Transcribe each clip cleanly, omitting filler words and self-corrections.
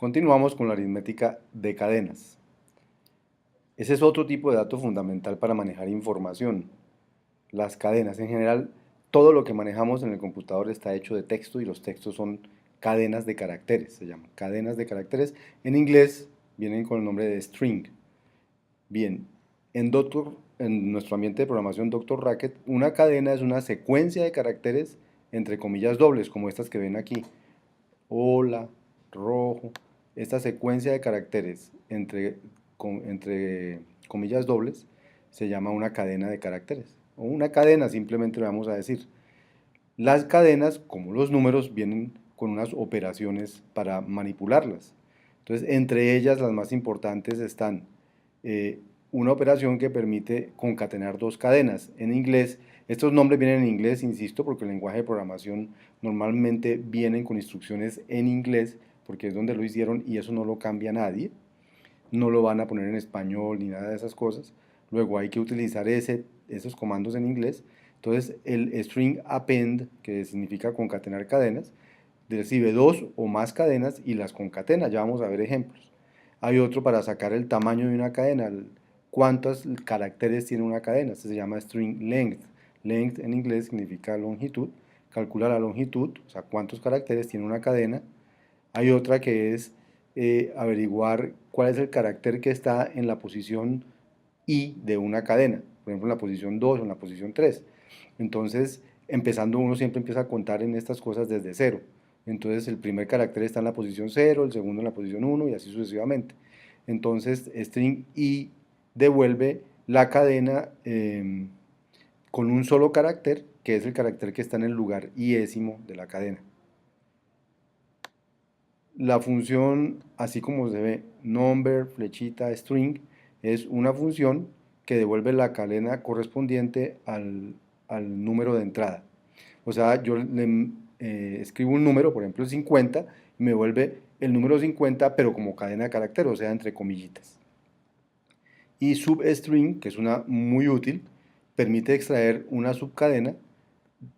Continuamos con la aritmética de cadenas. Ese es otro tipo de dato fundamental para manejar información. Las cadenas, en general, todo lo que manejamos en el computador está hecho de texto y los textos son cadenas de caracteres, se llaman cadenas de caracteres. En inglés vienen con el nombre de string. Bien, en nuestro ambiente de programación Doctor Racket, una cadena es una secuencia de caracteres entre comillas dobles, como estas que ven aquí. Hola, rojo. Esta secuencia de caracteres entre comillas dobles se llama una cadena de caracteres. O una cadena, simplemente le vamos a decir. Las cadenas, como los números, vienen con unas operaciones para manipularlas. Entonces, entre ellas, las más importantes están eh, una operación que permite concatenar dos cadenas. En inglés, estos nombres vienen en inglés, insisto, porque el lenguaje de programación normalmente vienen con instrucciones en inglés, porque es donde lo hicieron y eso no lo cambia nadie. No lo van a poner en español ni nada de esas cosas. Luego hay que utilizar esos comandos en inglés. Entonces, el string append, que significa concatenar cadenas, recibe dos o más cadenas y las concatena. Ya vamos a ver ejemplos. Hay otro para sacar el tamaño de una cadena, cuántos caracteres tiene una cadena. Este se llama string length. Length en inglés significa longitud. Calcula la longitud, o sea, cuántos caracteres tiene una cadena. Hay otra que es averiguar cuál es el carácter que está en la posición I de una cadena, por ejemplo en la posición 2 o en la posición 3. Entonces, empezando uno siempre empieza a contar en estas cosas desde cero. Entonces, el primer carácter está en la posición 0, el segundo en la posición 1 y así sucesivamente. Entonces, string I devuelve la cadena con un solo carácter, que es el carácter que está en el lugar iésimo de la cadena. La función, así como se ve, number, flechita, string, es una función que devuelve la cadena correspondiente al número de entrada. O sea, yo le escribo un número, por ejemplo 50, y me devuelve el número 50, pero como cadena de carácter, o sea, entre comillitas. Y substring, que es una muy útil, permite extraer una subcadena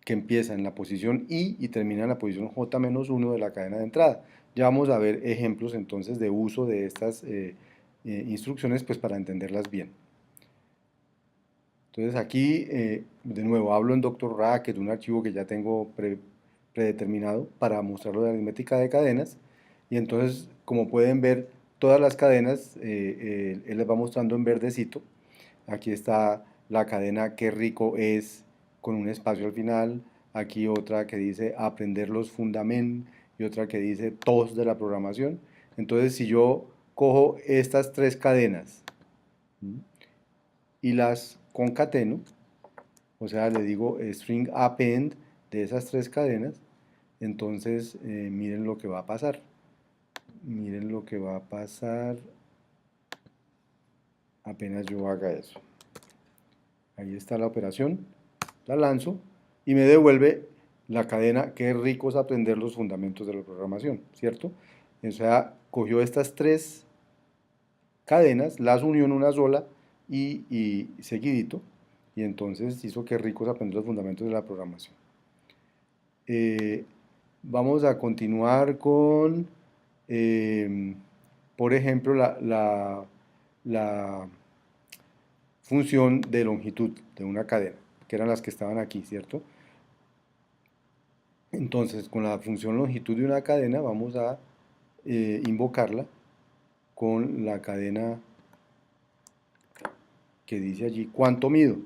que empieza en la posición I y termina en la posición J-1 de la cadena de entrada. Ya vamos a ver ejemplos entonces de uso de estas instrucciones pues para entenderlas bien. Entonces aquí, de nuevo, hablo en Doctor Racket, un archivo que ya tengo predeterminado para mostrarlo de aritmética de cadenas. Y entonces, como pueden ver, todas las cadenas, él les va mostrando en verdecito. Aquí está la cadena Qué rico es, con un espacio al final. Aquí otra que dice aprender los fundamentos y otra que dice tos de la programación. Entonces, si yo cojo estas tres cadenas y las concateno, o sea, le digo string append de esas tres cadenas, entonces miren lo que va a pasar. Miren lo que va a pasar apenas yo haga eso. Ahí está la operación, la lanzo y me devuelve la cadena. Qué rico es aprender los fundamentos de la programación, ¿cierto? O sea, cogió estas tres cadenas, las unió en una sola y seguidito, y entonces hizo qué rico es aprender los fundamentos de la programación. Vamos a continuar con, por ejemplo, la función de longitud de una cadena, que eran las que estaban aquí, ¿cierto? Entonces, con la función longitud de una cadena vamos a invocarla con la cadena que dice allí cuánto mido.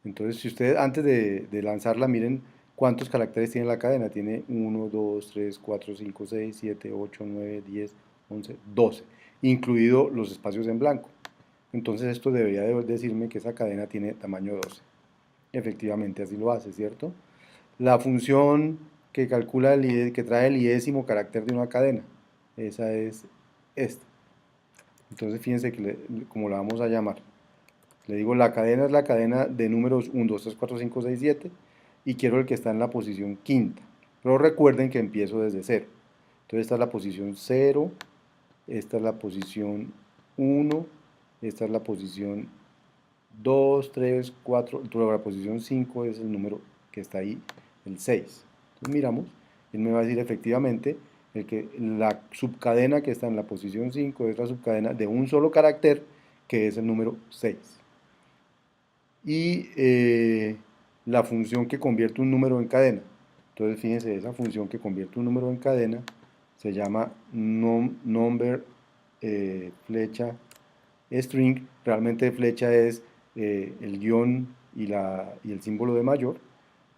Entonces, si ustedes antes de lanzarla miren cuántos caracteres tiene la cadena. Tiene 1, 2, 3, 4, 5, 6, 7, 8, 9, 10, 11, 12, incluido los espacios en blanco. Entonces esto debería decirme que esa cadena tiene tamaño 12. Efectivamente así lo hace, ¿cierto? La función que calcula que trae el iésimo carácter de una cadena, esa es esta. Entonces fíjense que como la vamos a llamar. Le digo, la cadena es la cadena de números 1, 2, 3, 4, 5, 6, 7 y quiero el que está en la posición quinta. Pero recuerden que empiezo desde 0. Entonces esta es la posición 0, esta es la posición 1, esta es la posición 2, 3, 4, luego la posición 5 es el número que está ahí, el 6. Entonces miramos, él me va a decir efectivamente, La subcadena que está en la posición 5 es la subcadena de un solo carácter, que es el número 6. Y la función que convierte un número en cadena. Entonces, fíjense, esa función que convierte un número en cadena se llama number flecha string. Realmente flecha es el guión y el símbolo de mayor.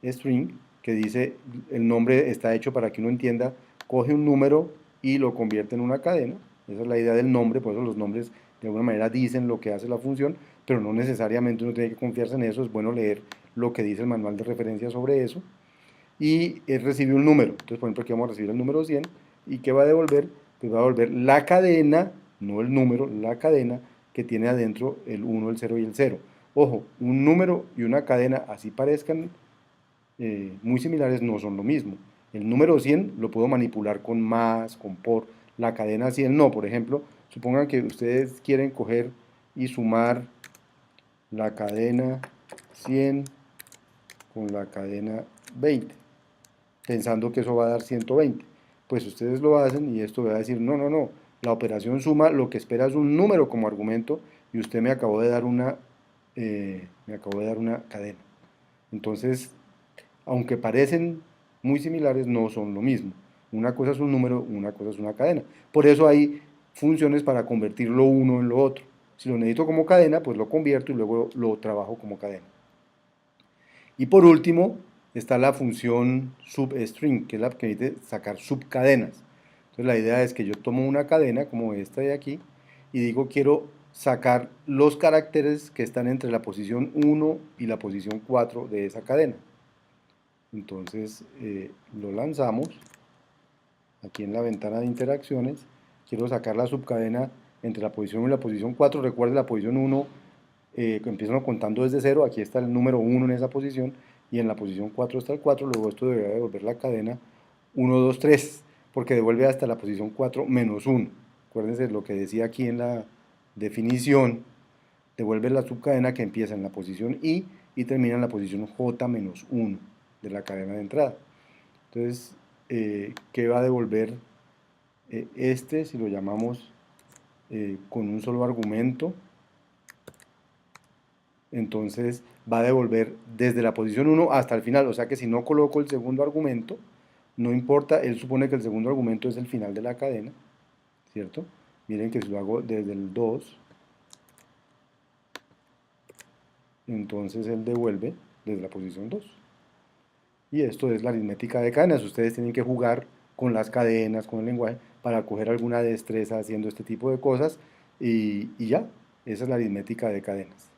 String, que dice, el nombre está hecho para que uno entienda, coge un número y lo convierte en una cadena. Esa es la idea del nombre, por eso los nombres de alguna manera dicen lo que hace la función, pero no necesariamente uno tiene que confiarse en eso, es bueno leer lo que dice el manual de referencia sobre eso. Y él recibe un número, entonces por ejemplo aquí vamos a recibir el número 100, ¿y qué va a devolver? Pues va a devolver la cadena, no el número, la cadena que tiene adentro el 1, el 0 y el 0. Ojo, un número y una cadena, así parezcan muy similares, no son lo mismo. El número 100 lo puedo manipular con más, con por. La cadena 100 no. Por ejemplo, supongan que ustedes quieren coger y sumar la cadena 100 con la cadena 20, pensando que eso va a dar 120. Pues ustedes lo hacen y esto va a decir, no, no, no, la operación suma lo que espera es un número como argumento y usted me acabó de dar una cadena. Entonces, aunque parecen muy similares, no son lo mismo. Una cosa es un número, una cosa es una cadena. Por eso hay funciones para convertir lo uno en lo otro. Si lo necesito como cadena, pues lo convierto y luego lo trabajo como cadena. Y por último, está la función substring, que es la que permite sacar subcadenas. Entonces la idea es que yo tomo una cadena como esta de aquí y digo quiero sacar los caracteres que están entre la posición 1 y la posición 4 de esa cadena. Entonces lo lanzamos aquí en la ventana de interacciones. Quiero sacar la subcadena entre la posición 1 y la posición 4. Recuerde, la posición 1 empiezan contando desde 0. Aquí está el número 1 en esa posición y en la posición 4 está el 4. Luego esto debería devolver la cadena 1, 2, 3, porque devuelve hasta la posición 4 menos 1. Acuérdense lo que decía aquí en la definición. Devuelve la subcadena que empieza en la posición I y termina en la posición J menos 1 de la cadena de entrada. Entonces, ¿qué va a devolver este si lo llamamos con un solo argumento? Entonces va a devolver desde la posición 1 hasta el final, o sea que si no coloco el segundo argumento, no importa, él supone que el segundo argumento es el final de la cadena, ¿cierto? Miren que si lo hago desde el 2, entonces él devuelve desde la posición 2. Y esto es la aritmética de cadenas. Ustedes tienen que jugar con las cadenas, con el lenguaje, para coger alguna destreza haciendo este tipo de cosas y ya, esa es la aritmética de cadenas.